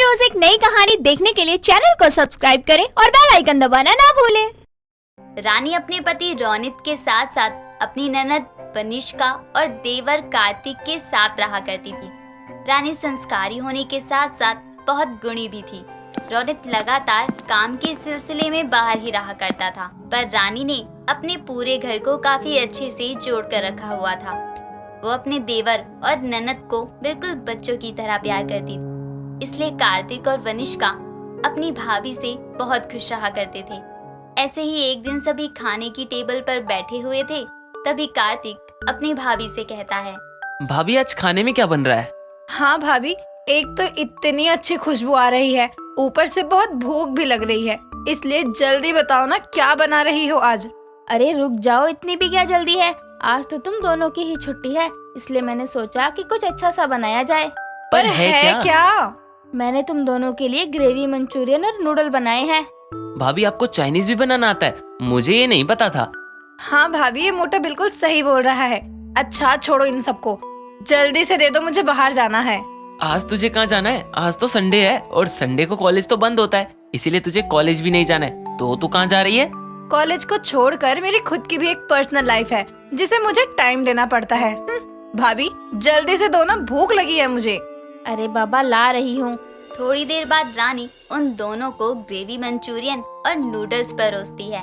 रोज एक नई कहानी देखने के लिए चैनल को सब्सक्राइब करें और बेल आइकन दबाना ना भूलें। रानी अपने पति रोनित के साथ साथ अपनी ननद वनिष्का और देवर कार्तिक के साथ रहा करती थी। रानी संस्कारी होने के साथ साथ बहुत गुणी भी थी। रोनित लगातार काम के सिलसिले में बाहर ही रहा करता था, पर रानी ने अपने पूरे घर को काफी अच्छे से जोड़ कर रखा हुआ था। वो अपने देवर और ननद को बिल्कुल बच्चों की तरह प्यार करती थी, इसलिए कार्तिक और वनिष्का अपनी भाभी से बहुत खुश रहा करते थे। ऐसे ही एक दिन सभी खाने की टेबल पर बैठे हुए थे, तभी कार्तिक अपनी भाभी से कहता है, भाभी आज खाने में क्या बन रहा है? हाँ भाभी, एक तो इतनी अच्छी खुशबू आ रही है, ऊपर से बहुत भूख भी लग रही है, इसलिए जल्दी बताओ ना क्या बना रही हो आज। अरे रुक जाओ, इतनी भी क्या जल्दी है। आज तो तुम दोनों की ही छुट्टी है, इसलिए मैंने सोचा कि कुछ अच्छा सा बनाया जाए। पर है क्या? मैंने तुम दोनों के लिए ग्रेवी मंचूरियन और नूडल बनाए हैं। भाभी आपको चाइनीज भी बनाना आता है? मुझे ये नहीं पता था। हाँ भाभी, ये मोटा बिल्कुल सही बोल रहा है। अच्छा छोड़ो इन सबको, जल्दी से दे दो, मुझे बाहर जाना है। आज तुझे कहाँ जाना है? आज तो संडे है और संडे को कॉलेज तो बंद होता है, इसीलिए तुझे कॉलेज भी नहीं जाना है। तो तू कहाँ जा रही है? कॉलेज को छोड़कर मेरी खुद की भी एक पर्सनल लाइफ है, जिसे मुझे टाइम देना पड़ता है। भाभी जल्दी से दो ना, भूख लगी है मुझे। अरे बाबा ला रही हूँ। थोड़ी देर बाद रानी उन दोनों को ग्रेवी मंचूरियन और नूडल्स परोसती है।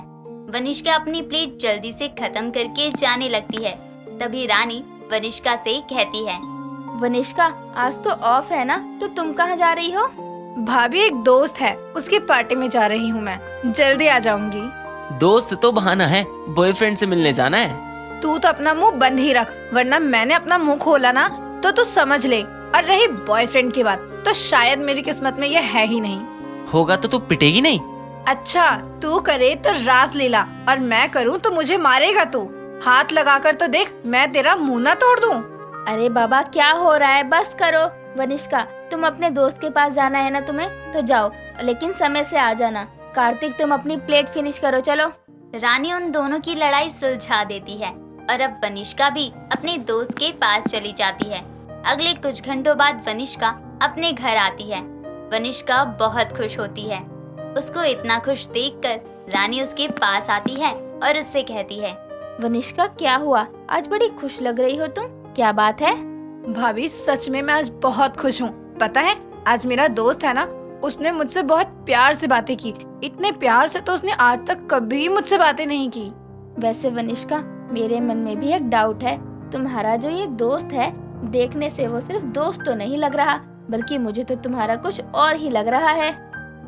वनिष्का अपनी प्लेट जल्दी से खत्म करके जाने लगती है। तभी रानी वनिष्का से कहती है, वनिष्का आज तो ऑफ है ना, तो तुम कहाँ जा रही हो? भाभी एक दोस्त है, उसकी पार्टी में जा रही हूँ मैं, जल्दी आ जाऊंगी। दोस्त तो बहाना है, बॉयफ्रेंड से मिलने जाना है। तू तो अपना मुंह बंद ही रख, वरना मैंने अपना मुंह खोला ना तो तू समझ ले। और रही बॉयफ्रेंड की बात, तो शायद मेरी किस्मत में ये है ही नहीं। होगा तो तू पिटेगी नहीं? अच्छा, तू करे तो रास लीला और मैं करूँ तो मुझे मारेगा तू। हाथ लगाकर तो देख, मैं तेरा मुंह ना तोड़ दूं। अरे बाबा क्या हो रहा है, बस करो। वनिष्का तुम अपने दोस्त के पास जाना है ना तुम्हें, तो जाओ, लेकिन समय से आ जाना। कार्तिक तुम अपनी प्लेट फिनिश करो, चलो। रानी उन दोनों की लड़ाई सुलझा देती है और अब वनिष्का भी अपने दोस्त के पास चली जाती है। अगले कुछ घंटों बाद वनिष्का अपने घर आती है। वनिष्का बहुत खुश होती है। उसको इतना खुश देखकर रानी उसके पास आती है और उससे कहती है, वनिष्का क्या हुआ, आज बड़ी खुश लग रही हो तुम, क्या बात है? भाभी सच में मैं आज बहुत खुश हूँ। पता है, आज मेरा दोस्त है ना, उसने मुझसे बहुत प्यार से बातें की। इतने प्यार से तो उसने आज तक कभी मुझसे बातें नहीं की। वैसे वनिष्का मेरे मन में भी एक डाउट है। तुम्हारा जो ये दोस्त है, देखने से वो सिर्फ दोस्त तो नहीं लग रहा, बल्कि मुझे तो तुम्हारा कुछ और ही लग रहा है।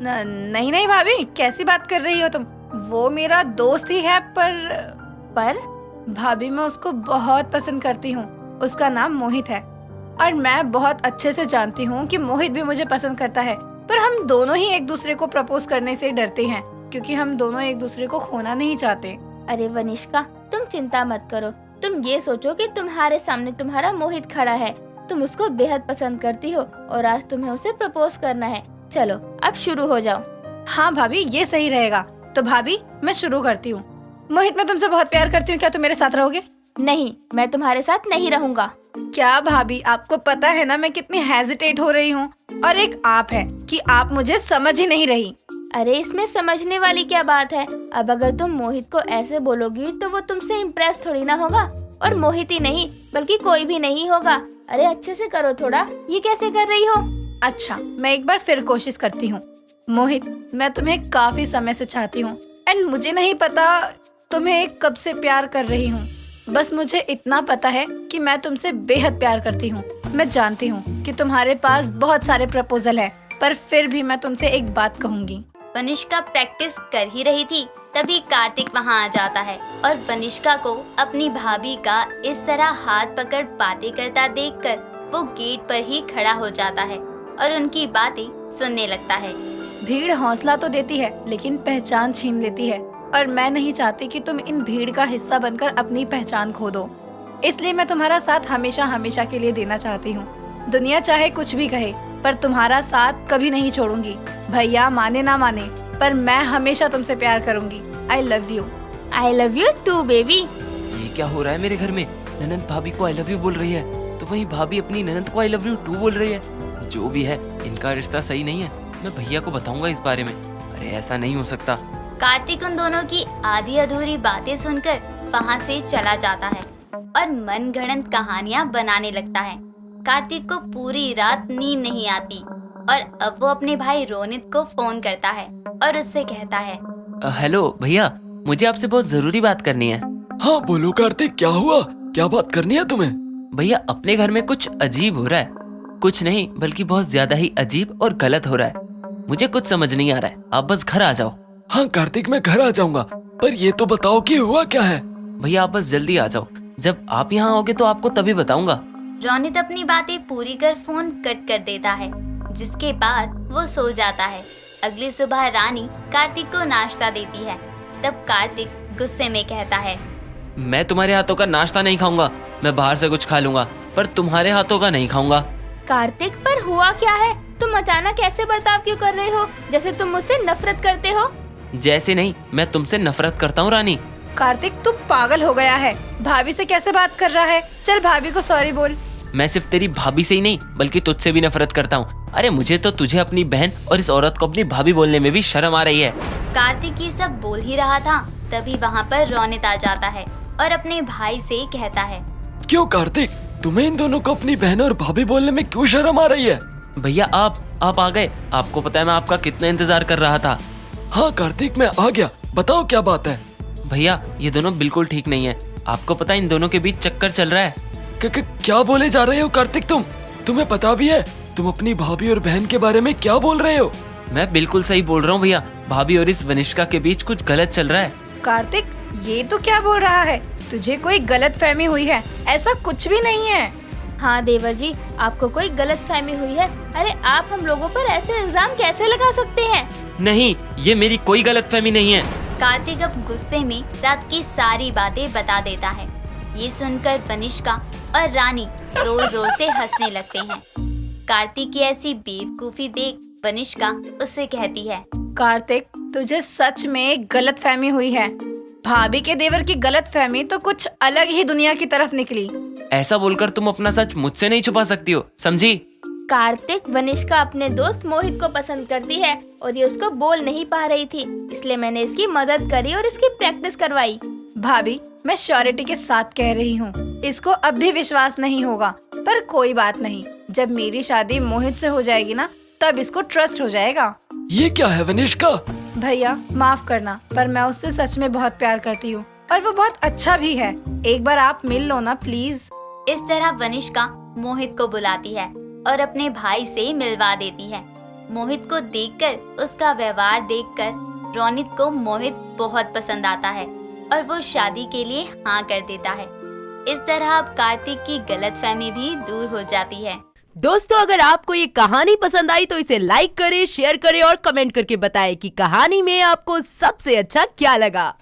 नहीं नहीं भाभी, कैसी बात कर रही हो तुम? वो मेरा दोस्त ही है, पर भाभी मैं उसको बहुत पसंद करती हूँ। उसका नाम मोहित है और मैं बहुत अच्छे से जानती हूँ कि मोहित भी मुझे पसंद करता है, पर हम दोनों ही एक दूसरे को प्रपोज करने से डरते हैं, क्योंकि हम दोनों एक दूसरे को खोना नहीं चाहते। अरे वनिष्का तुम चिंता मत करो, तुम ये सोचो कि तुम्हारे सामने तुम्हारा मोहित खड़ा है, तुम उसको बेहद पसंद करती हो और आज तुम्हें उसे प्रपोज करना है। चलो अब शुरू हो जाओ। हाँ भाभी, ये सही रहेगा। तो भाभी मैं शुरू करती हूँ। मोहित, मैं तुमसे बहुत प्यार करती हूँ, क्या तुम मेरे साथ रहोगे? नहीं, मैं तुम्हारे साथ नहीं रहूंगा। क्या भाभी, आपको पता है ना मैं कितनी हेजिटेट हो रही हूँ, और एक आप है कि आप मुझे समझ ही नहीं रही। अरे इसमें समझने वाली क्या बात है? अब अगर तुम मोहित को ऐसे बोलोगी तो वो तुमसे इम्प्रेस थोड़ी ना होगा, और मोहित ही नहीं बल्कि कोई भी नहीं होगा। अरे अच्छे से करो थोड़ा, ये कैसे कर रही हो? अच्छा, मैं एक बार फिर कोशिश करती हूँ। मोहित, मैं तुम्हें काफी समय से चाहती हूँ, एंड मुझे नहीं पता तुम्हें कब से प्यार कर रही हूँ। बस मुझे इतना पता है कि मैं तुमसे बेहद प्यार करती हूँ। मैं जानती हूँ कि तुम्हारे पास बहुत सारे प्रपोजल है, पर फिर भी मैं तुमसे एक बात कहूँगी। वनिष्का प्रैक्टिस कर ही रही थी, तभी कार्तिक वहाँ आ जाता है और वनिष्का को अपनी भाभी का इस तरह हाथ पकड़ बातें करता देखकर वो गेट पर ही खड़ा हो जाता है और उनकी बातें सुनने लगता है। भीड़ हौसला तो देती है, लेकिन पहचान छीन लेती है, और मैं नहीं चाहती कि तुम इन भीड़ का हिस्सा बनकर अपनी पहचान खो दो। इसलिए मैं तुम्हारा साथ हमेशा हमेशा के लिए देना चाहती हूँ। दुनिया चाहे कुछ भी कहे, पर तुम्हारा साथ कभी नहीं छोड़ूंगी। भैया माने ना माने, पर मैं हमेशा तुमसे प्यार करूंगी। I love you. I love you too baby. ये क्या हो रहा है मेरे घर में? ननद भाभी को आई लव यू बोल रही है, तो वहीं भाभी अपनी ननद को आई लव यू टू बोल रही है। जो भी है इनका रिश्ता सही नहीं है। मैं भैया को बताऊंगा इस बारे में। अरे ऐसा नहीं हो सकता। कार्तिक उन दोनों की आधी अधूरी बातें सुनकर वहाँ से चला जाता है और मन गढ़ंत कहानियाँ बनाने लगता है। कार्तिक को पूरी रात नींद नहीं आती और अब वो अपने भाई रोनित को फोन करता है और उससे कहता है, हेलो भैया, मुझे आपसे बहुत जरूरी बात करनी है। हाँ बोलो कार्तिक, क्या हुआ? क्या बात करनी है तुम्हें? भैया अपने घर में कुछ अजीब हो रहा है। कुछ नहीं बल्कि बहुत ज्यादा ही अजीब और गलत हो रहा है। मुझे कुछ समझ नहीं आ रहा है, आप बस घर आ जाओ। हाँ कार्तिक, मैं घर आ जाऊंगा, पर ये तो बताओ कि हुआ क्या है? भैया आप बस जल्दी आ जाओ। जब आप यहाँ आओगे तो आपको तभी बताऊंगा। रोनित अपनी बातें पूरी कर फोन कट कर देता है, जिसके बाद वो सो जाता है। अगली सुबह रानी कार्तिक को नाश्ता देती है। तब कार्तिक गुस्से में कहता है, मैं तुम्हारे हाथों का नाश्ता नहीं खाऊंगा। मैं बाहर से कुछ खा लूंगा, पर तुम्हारे हाथों का नहीं खाऊंगा। कार्तिक, पर हुआ क्या है? तुम अचानक ऐसे बर्ताव क्यों कर रहे हो, जैसे तुम मुझसे नफरत करते हो? जैसे नहीं, मैं तुमसे नफरत करता हूँ रानी। कार्तिक तू पागल हो गया है, भाभी से कैसे बात कर रहा है? चल भाभी को सॉरी बोल। मैं सिर्फ तेरी भाभी से ही नहीं बल्कि तुझसे भी नफरत करता हूँ। अरे मुझे तो तुझे अपनी बहन और इस औरत को अपनी भाभी बोलने में भी शर्म आ रही है। कार्तिक ये सब बोल ही रहा था, तभी वहाँ पर रोनित आ जाता है और अपने भाई से कहता है, क्यों कार्तिक, तुम्हें इन दोनों को अपनी बहन और भाभी बोलने में क्यों शर्म आ रही है? भैया आप आ गए। आपको पता है मैं आपका कितना इंतजार कर रहा था। हाँ कार्तिक, मैं आ गया, बताओ क्या बात है? भैया ये दोनों बिल्कुल ठीक नहीं है। आपको पता है इन दोनों के बीच चक्कर चल रहा है। क्या बोले जा रहे हो कार्तिक? तुम्हें पता भी है तुम अपनी भाभी और बहन के बारे में क्या बोल रहे हो? मैं बिल्कुल सही बोल रहा हूँ भैया। भाभी और इस वनिष्का के बीच कुछ गलत चल रहा है। कार्तिक ये तो क्या बोल रहा है? तुझे कोई गलत फहमी हुई है, ऐसा कुछ भी नहीं है। हाँ देवर जी, आपको कोई गलत फहमी हुई है। अरे आप हम लोगों पर ऐसे इल्जाम कैसे लगा सकते हैं? नहीं, ये मेरी कोई गलतफहमी नहीं है। कार्तिक अब गुस्से में रात की सारी बातें बता देता है। ये सुनकर वनिष्का और रानी जोर जोर से हंसने लगते हैं। कार्तिक की ऐसी बेवकूफी देख वनिष्का उससे कहती है, कार्तिक तुझे सच में गलत फहमी हुई है। भाभी के देवर की गलत फहमी तो कुछ अलग ही दुनिया की तरफ निकली। ऐसा बोलकर तुम अपना सच मुझसे नहीं छुपा सकती हो, समझी? कार्तिक, वनिष्का अपने दोस्त मोहित को पसंद करती है और ये उसको बोल नहीं पा रही थी, इसलिए मैंने इसकी मदद करी और इसकी प्रैक्टिस करवाई। भाभी मैं श्योरिटी के साथ कह रही हूँ, इसको अब भी विश्वास नहीं होगा, पर कोई बात नहीं, जब मेरी शादी मोहित से हो जाएगी ना तब इसको ट्रस्ट हो जाएगा। ये क्या है वनिष्का? भैया माफ करना, पर मैं उससे सच में बहुत प्यार करती हूँ और वो बहुत अच्छा भी है। एक बार आप मिल लो ना प्लीज। इस तरह वनिष्का मोहित को बुलाती है और अपने भाई से मिलवा देती है। मोहित को देखकर, उसका व्यवहार देखकर रोनित को मोहित बहुत पसंद आता है और वो शादी के लिए हाँ कर देता है। इस तरह अब कार्तिक की गलतफहमी भी दूर हो जाती है। दोस्तों अगर आपको ये कहानी पसंद आई तो इसे लाइक करें, शेयर करें और कमेंट करके बताएं कि कहानी में आपको सबसे अच्छा क्या लगा।